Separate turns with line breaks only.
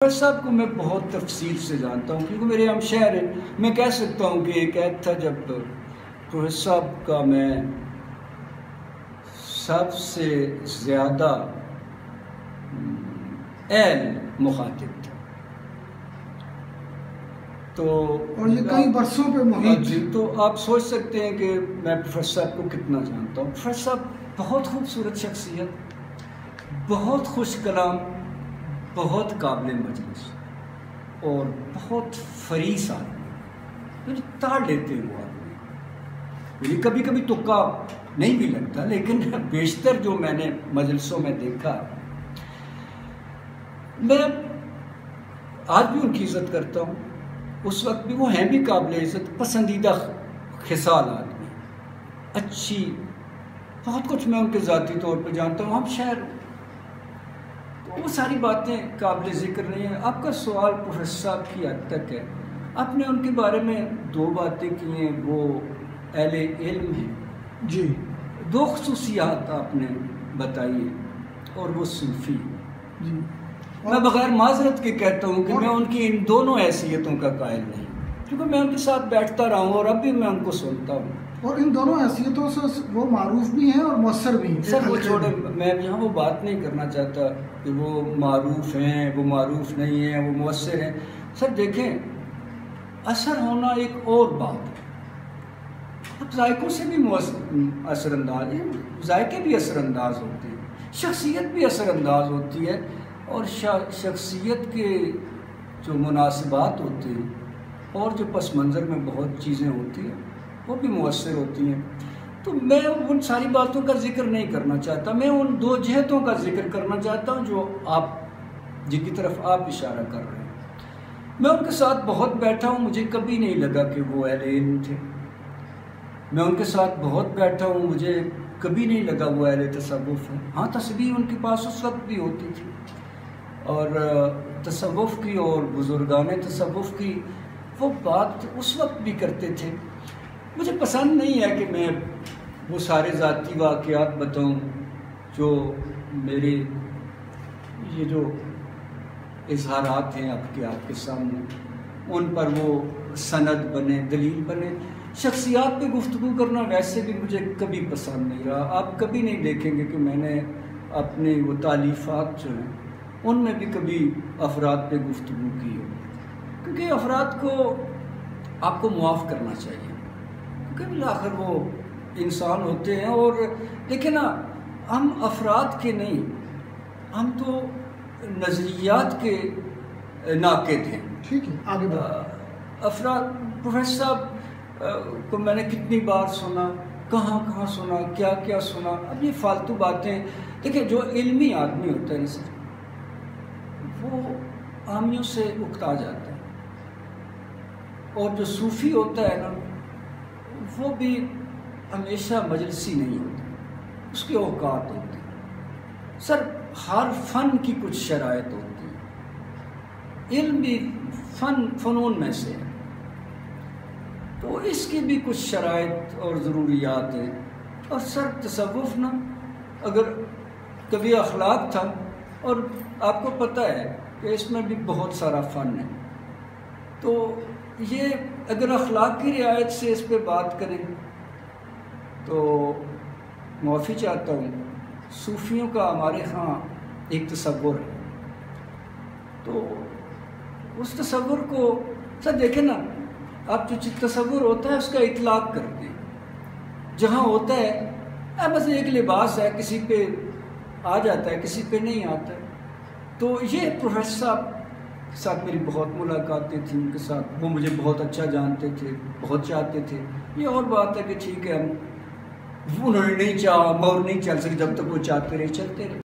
صاحب کو میں بہت تفصیل سے جانتا ہوں کیونکہ میرے ہم شہر ہیں. میں کہہ سکتا ہوں کہ ایک عید تھا جب پروفیسر صاحب کا میں سب سے زیادہ اہل مخاطب تھا. تو
اور یہ کئی برسوں پہ محیط
جی تو آپ سوچ سکتے ہیں کہ میں پروفیسر صاحب کو کتنا جانتا ہوں. پروفیسر صاحب بہت خوبصورت شخصیت، بہت خوش کلام، بہت قابل مجلس اور بہت فریس آدمی، تاڑ لیتے ہیں وہ آدمی. مجھے کبھی کبھی تکا نہیں بھی لگتا، لیکن بیشتر جو میں نے مجلسوں میں دیکھا، میں آج بھی ان کی عزت کرتا ہوں. اس وقت بھی وہ ہیں بھی قابل عزت، پسندیدہ خصال آدمی، اچھی بہت کچھ میں ان کے ذاتی طور پہ جانتا ہوں. ہم شہر وہ ساری باتیں قابل ذکر نہیں ہیں. آپ کا سوال پروفیسر صاحب کی حد تک ہے. آپ نے ان کے بارے میں دو باتیں کی ہیں، وہ اہل علم ہیں
جی،
دو خصوصیات آپ نے بتائی ہیں، اور وہ صوفی.
جی
میں بغیر معذرت کے کہتا ہوں کہ میں ان کی ان دونوں حیثیتوں کا قائل نہیں، کیونکہ میں ان کے ساتھ بیٹھتا رہا ہوں اور اب بھی میں ان کو سنتا ہوں.
اور ان دونوں حیثیتوں سے وہ معروف بھی ہیں اور مؤثر بھی ہیں.
سر وہ چھوڑے، میں یہاں وہ بات نہیں کرنا چاہتا کہ وہ معروف ہیں، وہ معروف نہیں ہیں، وہ مؤثر ہیں. سر دیکھیں، اثر ہونا ایک اور بات ہے. اب ذائقوں سے بھی اثر انداز ہیں، ذائقے بھی اثر انداز ہوتے ہیں، شخصیت بھی اثر انداز ہوتی ہے، اور شخصیت کے جو مناسبات ہوتے ہیں اور جو پس منظر میں بہت چیزیں ہوتی ہیں وہ بھی مؤثر ہوتی ہیں. تو میں ان ساری باتوں کا ذکر نہیں کرنا چاہتا. میں ان دو جہتوں کا ذکر کرنا چاہتا ہوں جو آپ جن کی طرف آپ اشارہ کر رہے ہیں. میں ان کے ساتھ بہت بیٹھا ہوں، مجھے کبھی نہیں لگا کہ وہ اہل علم تھے. میں ان کے ساتھ بہت بیٹھا ہوں، مجھے کبھی نہیں لگا وہ اہل تصوف ہے. ہاں، تسبیح ان کے پاس اس وقت بھی ہوتی تھی، اور تصوف کی اور بزرگان تصوف کی وہ بات اس وقت بھی کرتے تھے. مجھے پسند نہیں ہے کہ میں وہ سارے ذاتی واقعات بتاؤں جو میرے یہ جو اظہارات ہیں آپ کے سامنے، ان پر وہ سند بنے، دلیل بنے. شخصیات پہ گفتگو کرنا ویسے بھی مجھے کبھی پسند نہیں رہا. آپ کبھی نہیں دیکھیں گے کہ میں نے اپنے وہ تالیفات جو ہیں ان میں بھی کبھی افراد پہ گفتگو کی ہو، کیونکہ افراد کو آپ کو معاف کرنا چاہیے، کیونکہ بالآخر وہ انسان ہوتے ہیں. اور دیکھیں نا، ہم افراد کے نہیں، ہم تو نظریات کے ناقد ہیں.
ٹھیک ہے، آگے
افراد پروفیسر صاحب کو میں نے کتنی بار سنا، کہاں کہاں سنا، کیا کیا سنا. اب یہ فالتو باتیں. دیکھیں، جو علمی آدمی ہوتا ہے نا سر، وہ عامیوں سے اکتا جاتا ہے، اور جو صوفی ہوتا ہے نا وہ بھی ہمیشہ مجلسی نہیں ہوتا، اس کے اوقات ہوتے ہیں. سر ہر فن کی کچھ شرائط ہوتی ہیں، علم بھی فنون میں سے ہے، تو اس کی بھی کچھ شرائط اور ضروریات ہیں. اور سر تصوف نا، اگر کبھی اخلاق تھا، اور آپ کو پتہ ہے کہ اس میں بھی بہت سارا فن ہے، تو یہ اگر اخلاق کی رعایت سے اس پہ بات کریں تو معافی چاہتا ہوں. صوفیوں کا ہمارے ہاں ایک تصور ہے، تو اس تصور کو سر دیکھیں نا، آپ جو تصور ہوتا ہے اس کا اطلاق کرتے ہیں. جہاں ہوتا ہے بس ایک لباس ہے، کسی پہ آ جاتا ہے، کسی پہ نہیں آتا ہے. تو یہ پروفیسر صاحب کے ساتھ میری بہت ملاقاتیں تھیں، ان کے ساتھ وہ مجھے بہت اچھا جانتے تھے، بہت چاہتے تھے. یہ اور بات ہے کہ ٹھیک ہے، انہوں نے نہیں چاہا، اور نہیں چل سکے، جب تک وہ چاہتے رہے چلتے رہے.